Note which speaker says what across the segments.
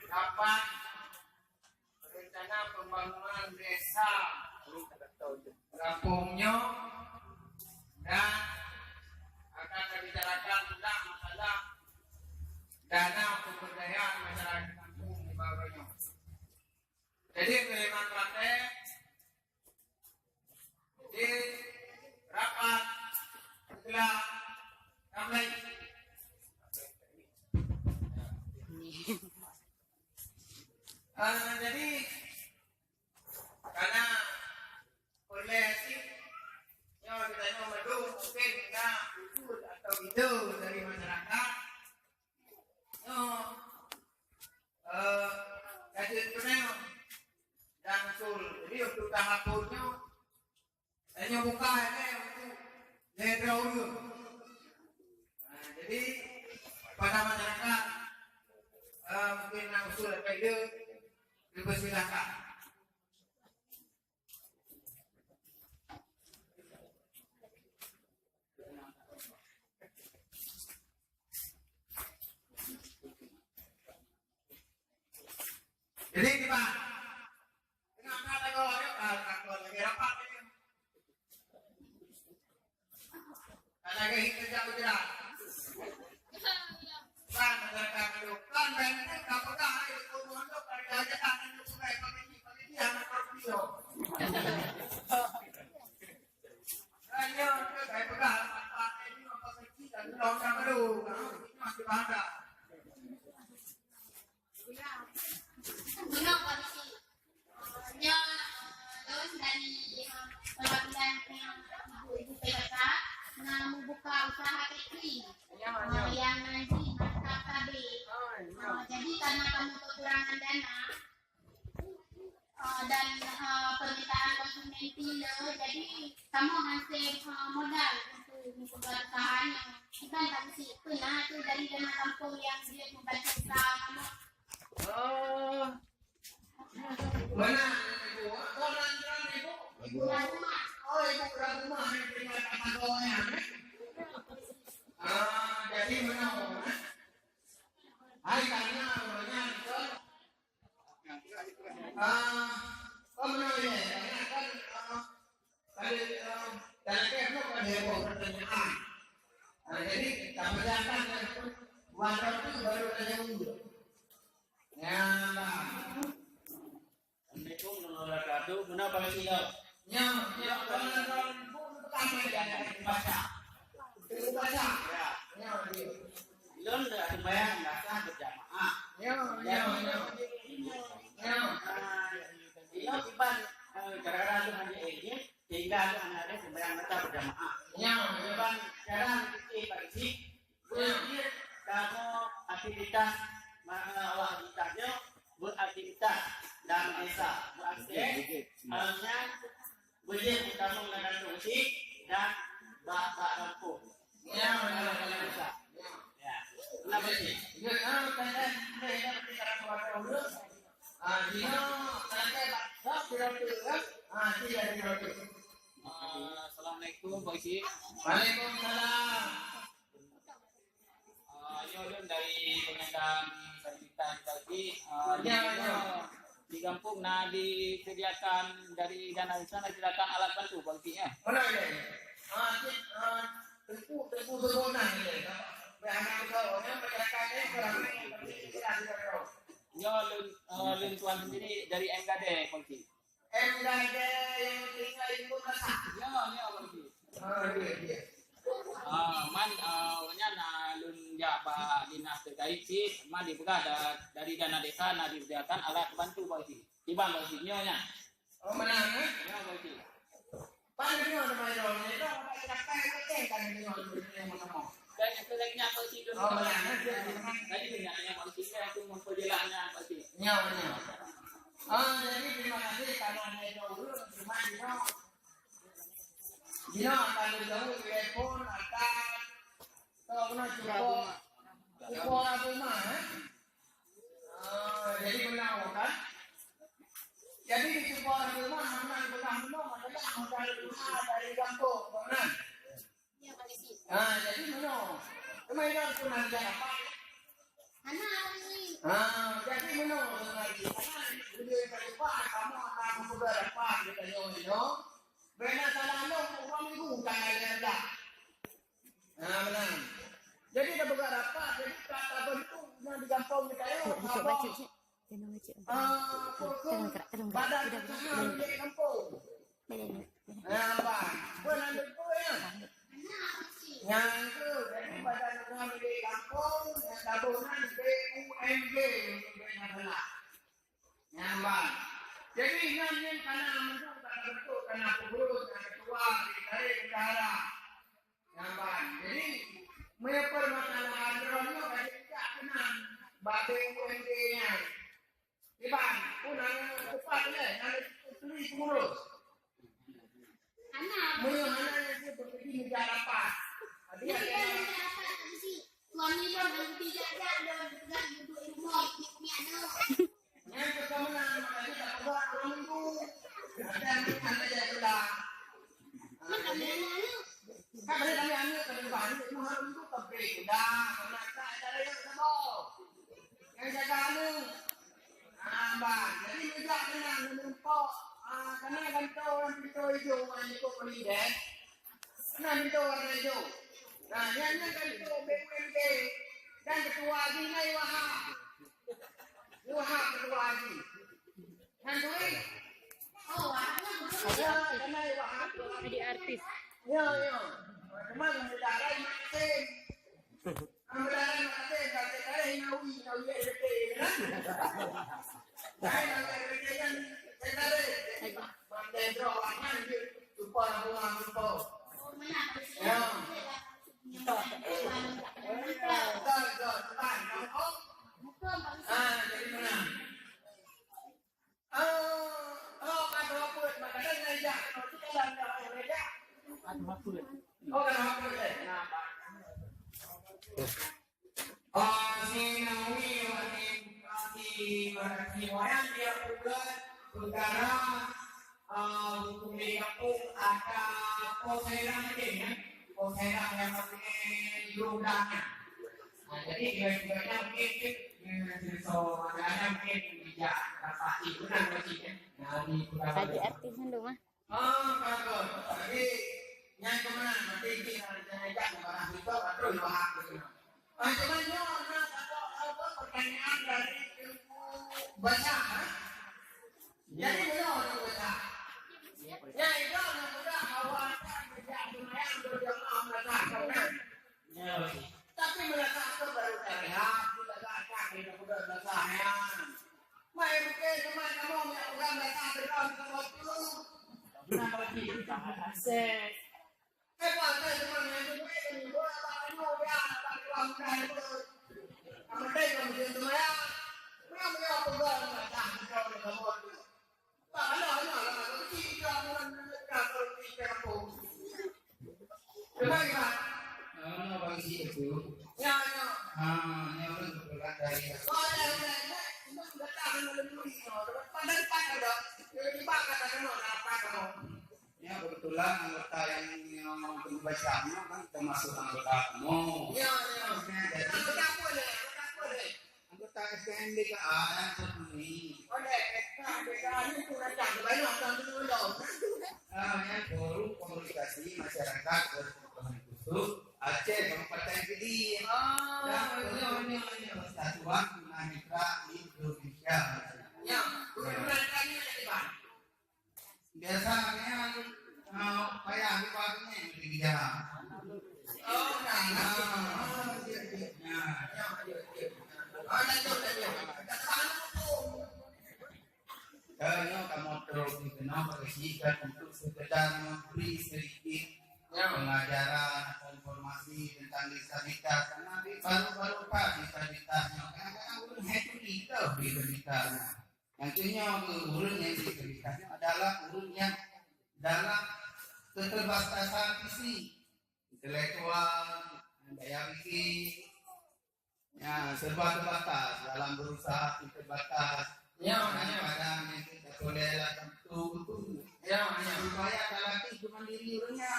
Speaker 1: dapat rencana pembangunan desa kampungnya dan akan dibicarakan tentang masalah dana pemberdayaan masyarakat kampung di bawahnya. Jadi pilihan praktek di rapat setelah ramai jadi karena kondisi yang kita mendung mungkin tidak usul atau ide dari masyarakat kajian penuh dan usul. Jadi untuk tahapnya hanya buka ini untuk netral. Jadi pada masyarakat mungkin usul apa ide dipersilakan. Jadi kita dengan kategori lagi rapat ini, lagi kerja berjalan. Kan masyarakat itu kan banyak kapal itu untuk kerja tangan itu supaya pagi anak terpilih. Hanya kayak pegang apa ini apa kecil dan logam baru, masih bangga.
Speaker 2: Guna kondisi nya terus dari perwakilan yang ibu PKK membuka usaha catering yang nanti KKB. Jadi karena kamu kekurangan dana dan permintaan konsumen tinggi, jadi kamu ngasih modal untuk membuka usaha yang kita kasih pernah itu dari dana kampung yang dia membantu usaha kamu.
Speaker 1: Mana ibu? Orang ibu?
Speaker 2: Ibu rumah.
Speaker 1: Oh, ibu rumah yang terima kategorinya. Jadi mana? Hai karena orangnya itu. Mana ya? Kan tadi kan heboh pertanyaan. Jadi kami akan buat itu baru tanya dulu. Ya,
Speaker 3: Assalamualaikum warahmatullahi wabarakatuh. Guna bagi sila.
Speaker 1: kalau pertama yang dibaca. Dibaca. Ya.
Speaker 3: Ilon dah sembahyang dasar berjamaah.
Speaker 1: Ya.
Speaker 3: Ilon tiban gara-gara lu hanya ini sehingga lu anaknya sembahyang dasar berjamaah.
Speaker 1: Ya.
Speaker 3: Tiban cara pagi berjir kamu aktivitas awak kita beraktivitas dalam desa beraktivitas halnya boleh kita menggunakan musik dan bahasa kampung. Ya, desa. Ya. Kenapa sih?
Speaker 1: Ya, karena kita orang dulu. Dia tidak.
Speaker 3: Assalamualaikum Pak Isi.
Speaker 1: Waalaikumsalam.
Speaker 3: Yolun dari Penyandang Disabilitas tadi. Di kampung disediakan dari dana usaha disediakan alat bantu baginya.
Speaker 1: Mana ini? Tepu berguna ini. Anak orang mereka kurang
Speaker 3: Yolun tuan sendiri dari MKD polisi.
Speaker 1: MKD yang tinggal ibu rasa.
Speaker 3: Ya, polisi.
Speaker 1: Dia.
Speaker 3: Lun ya Pak Dinas terkait sih, dibuka dari dana desa disediakan alat bantu polisi. Tiba polisinya nya.
Speaker 1: Oh menang?
Speaker 3: Ya polisi.
Speaker 1: Paling ada bayar itu apa kan ini yang mau.
Speaker 3: Kayaknya polisi itu.
Speaker 1: Oh menang.
Speaker 3: Tadi punyanya polisi itu memperjelasnya polisi.
Speaker 1: Nya. Jadi terima kasih karena itu dulu cuma dia akan jauh telepon atas kalau pernah cukup rumah. Jadi menang kan? Jadi di cukup rumah mana benar adalah modal rumah dari kampung, benar?
Speaker 2: Ya, polisi.
Speaker 1: Jadi menang. Cuma itu cuma apa?
Speaker 2: Anak ni.
Speaker 1: Jadi menurut lagi, karena dia kata kamu akan membuat apa kita nyonya. Benar salah orang itu bukan ada. Benar. Jadi dah bergerak apa? Jadi kata bentuk yang digampang kita itu apa? Badan kita di kampung. Apa? Benar betul ya. Yang itu dari badan kita di kampung, yang tabungan BUMG adalah. Nyambang. Jadi yang karena menurut kata bentuk karena pengurus dan ketua dari negara. Nyambang. Jadi permasalahan drone bagi tidak tenang bagi UMD-nya. Iban, punang cepat le, nanti tulis pengurus.
Speaker 2: Anak.
Speaker 1: Anak itu berbagi negara apa? Dia
Speaker 2: negara apa sih? Suami lo yang tidak ada dan duduk rumah ni anak.
Speaker 1: Yang pertama makanya tak buat orang itu. Ada yang bilang.
Speaker 2: Macam mana?
Speaker 1: Kan boleh kami ambil ke depan itu harus itu kebeli dah menata ada yang sebab yang jaga anu bang jadi juga kena menumpuk kena kantor orang pintu hijau orang itu presiden kena pintu warna hijau nah yang kantor BUMD dan ketua haji Nai Wahab ketua haji dan tulis Nai Wahab
Speaker 4: Jadi artis.
Speaker 1: Ya. Memang negara yang makin. Negara yang makin. Negara yang nawi kan. Saya kan. Bandero aman supaya orang itu. Ya. Jadi mana? Kata apa? Makanya ngajak. Kalau kita dalam ngajak.
Speaker 3: Apa pun.
Speaker 1: Kenapa? Sinawi wayang dia bulan perkara hukum di kampung ada poseran ini poseran yang pakai ludahan. Jadi dua-duanya mungkin ada mungkin bijak pasti benar maksudnya.
Speaker 4: Jadi artis dulu mah.
Speaker 1: Bagus. Jadi yang kemana nanti kita ajak barang itu atau bahas gitu. Cuman apa pertanyaan dari ilmu baca. Jadi belum baca. Ya itu mudah awalnya bijak lumayan berjamaah melakukan. Tapi melakukan baru terlihat tidak ada kita sudah selesai. Mai mungkin cuma kamu melakukan baca berkau waktu.
Speaker 3: Kenapa lagi? Asik.
Speaker 1: Apa cuma yang itu dua tahun ya, tahun itu. Kamu tengok macam mana? Punya program macam itu kamu. Tak ada kalau kita orang kalau kita kampung. Bagaimana? Bang itu. Ya. Yang bergerak dari. Ini sudah tahan dulu ni. Pandai pakai dah. Jadi pakai tak kena apa kamu. Ya kebetulan anggota yang pembacanya kan termasuk anggota kamu. Ya. Anggota apa deh? Anggota SNDKA yang terpenuhi. Oleh SNDKA ini kurang canggih banyak orang dulu dong. Yang forum komunikasi masyarakat berkebutuhan khusus Aceh Kabupaten Kediri. Dan Persatuan Tunanetra Indonesia. Ya, tunanetranya di mana? Biasanya kayak akibatnya di bidang. Kalau kamu terus dikenal berisikan untuk sekedar memberi sedikit pengajaran atau informasi tentang disabilitas karena baru disabilitasnya karena urun itu kita disabilitasnya. Yang punya urun yang disabilitasnya adalah urun yang dalam keterbatasan fisik, intelektual, daya pikir, ya serba terbatas dalam berusaha terbatas. Ya, kadang-kadang yang kita boleh tentu. Ya, supaya lelaki cuma diri urunnya.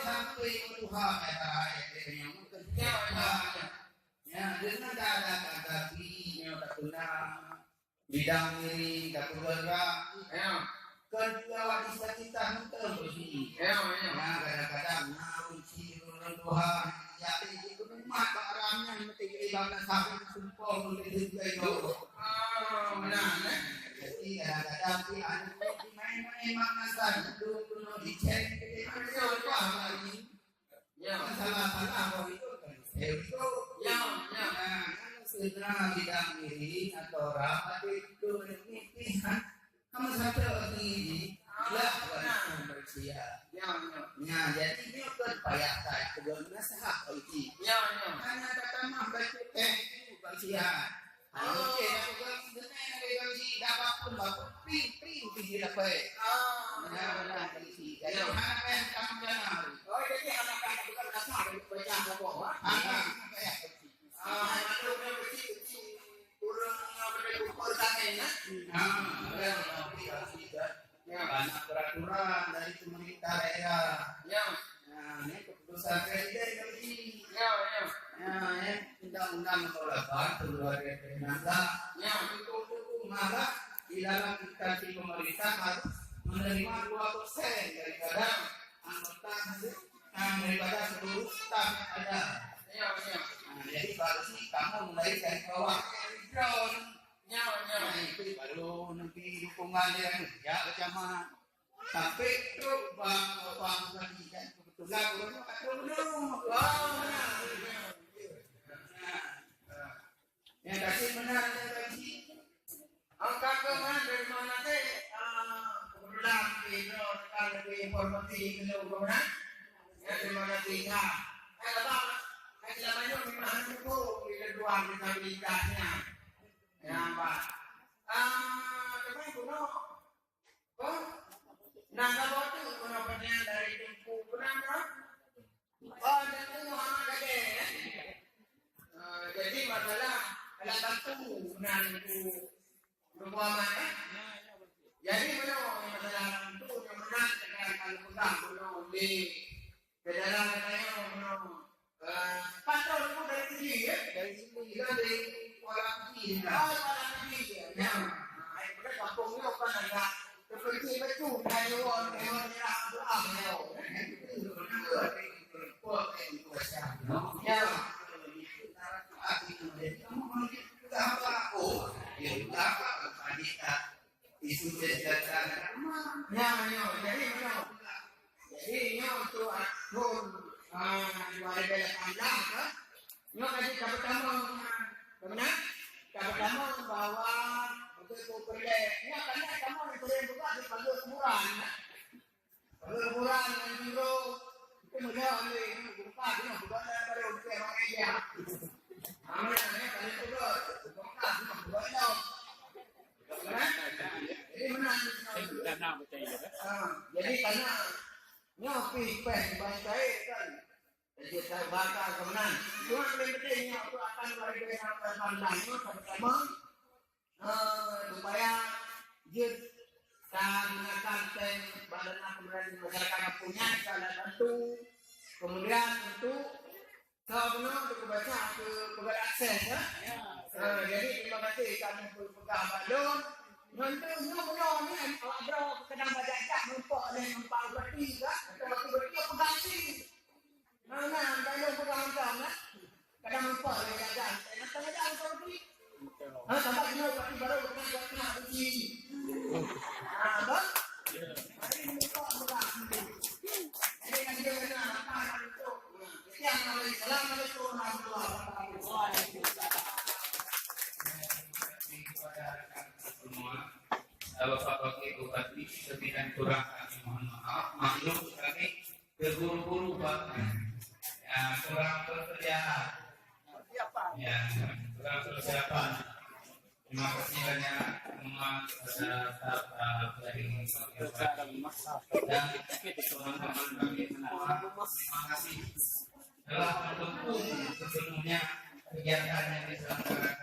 Speaker 1: Sampai Tuhan kata ayat yang mungkin. Ya, dengan ada tapi katuna bidang ini keluarga ya kedua cita-cita henteu sih ya kadang-kadang kunci Tuhan jadi itu mah barangnya mesti ibang sampai sumpah mesti itu jadi kadang-kadang di anu main-main manasan dulu dicek ya masalah itu itu ya segera bidang ini atau rapat itu ini kamu satu ini bersiap jadi ini kan payah saya kebetulan sehat ini karena kata mah bersiap kalau aku kan dengan dapat pun bapak ping tidak baik benar jadi anak yang kamu jangan jadi anak-anak bukan dasar baca apa anak kayak banyak peraturan dari pemerintah daerah. Ini keputusan presiden kali ini. Undang-undang nomor 8 tahun 2016. Itu maka di dalam instansi pemerintah harus menerima 2% daripada anggota daripada seluruh staf yang ada. Jadi baru sih kamu mulai dari bawah ground. Itu baru nanti dukungan yang ya bersama sampai itu bang tadi kan kebetulan orang yang kasih benar yang kasih angka keman dari mana teh kebetulan itu kalau di informasi itu kebetulan ya dari mana tinggal namanya memang itu kedua disabilitasnya ya Pak tapi kuno nah kalau itu kuno pertanyaan dari tempuh kuno dan itu ada jadi masalah kalau tentu nah itu bermuamalah jadi kuno masalah itu yang menang kalau pegang kuno di dalam katanya kuno patron itu dari sini ya dari sini kan dari kuala kecil ya mereka kampungnya kan ada seperti itu dari orang yang doang ya isu kesehatan jadi untuk atur warga yang anda nyo kasih pertama bahwa untuk perlehnya karena kamu itu buka di palur murah yang dulu itu mudah ini buka di bukan dari untuk orang aja namanya kali itu buka di bukan jadi menang jadi karena nyopi pes baca kan jadi saya bakal kemenang cuma pentingnya itu akan warga yang pandangnya sama supaya jid dan mengatakan badan kemudian masyarakat punya salah satu kemudian tentu sebenarnya untuk baca ke pegang akses ya jadi terima kasih kami pegang balon nanti benar ni ada kadang baca nampak dan nampak berarti tak kalau berarti apa ganti mana kalau pegang kan kadang nampak dia jalan nanti ada seperti sampai kena berarti baru kena uji bang hari ini kok pegang jadi kan dia kena apa itu yang Assalamualaikum warahmatullahi wabarakatuh. Bapak Bupati sebidang kurang kami mohon maaf maklum kami terburu-buru Pak kurang persiapan ya kurang persiapan terima kasih banyak teman kepada staf dari dan teman-teman kami semua terima kasih telah mendukung sebelumnya kegiatan yang diselenggarakan